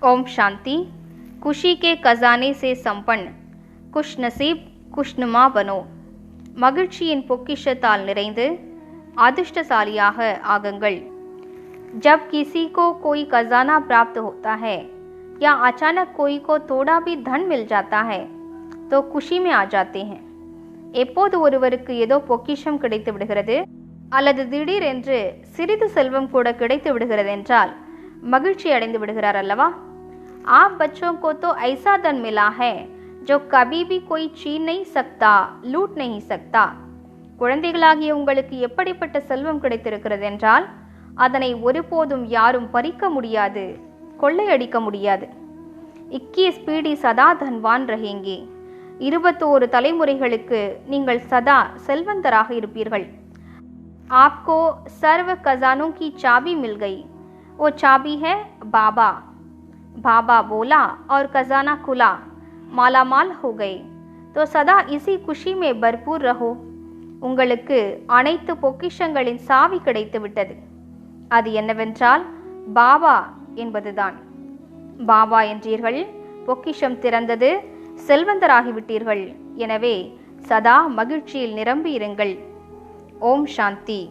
ओम शांति। खुशी के खजाने से संपन्न खुश नसीब खुशनुमा बनो। மகிழ்ச்சியின் பொக்கிஷத்தால் நிறைந்து அதிர்ஷ்டசாலியாக ஆகுங்கள்। जब किसी को कोई खजाना प्राप्त होता है या अचानक कोई को थोड़ा भी धन मिल जाता है तो खुशी में आ जाते हैं। எப்போது ஒருவருக்கு ஏதோ பொக்கிஷம் கிடைத்து விடுகிறது அல்லது திடீரென்று சிறிது செல்வம் கூட கிடைத்து விடுகிறது என்றால் மகிழ்ச்சி அடைந்து விடுகிறார் அல்லவா। आप बच्चों को तो ऐसा धन मिला है जो कभी भी कोई छीन नहीं सकता, लूट नहीं सकता। குழந்தைகளாகிய உங்களுக்கு எப்படிப்பட்ட செல்வம் கிடைத்திருக்கிறது என்றால் அதனை ஒருபோதும் யாரும் பறிக்க முடியாது, கொள்ளையடிக்க முடியாது। 21 पीढ़ी सदा धनवान रहेंगे। 21 தலைமுறைகளுக்கு நீங்கள் சதா செல்வந்தராக இருப்பீர்கள்। आपको सर्व खजानों की चाबी मिल गई। वो चाबी है बाबा। बाबा बोला और खजाना खुला, मालामाल हो गए। तो सदा इसी खुशी में भरपूर रहो। உங்களுக்கு அனைத்து பொக்கிஷங்களின் சாவி கிடைத்து விட்டது। அது என்னவென்றால் பாபா என்பதுதான்। பாபா என்றீர்கள், பொக்கிஷம் திறந்தது, செல்வந்தராகிவிட்டீர்கள்। எனவே சதா மகிழ்ச்சியில் நிரம்பி இருங்கள்। ஓம் சாந்தி।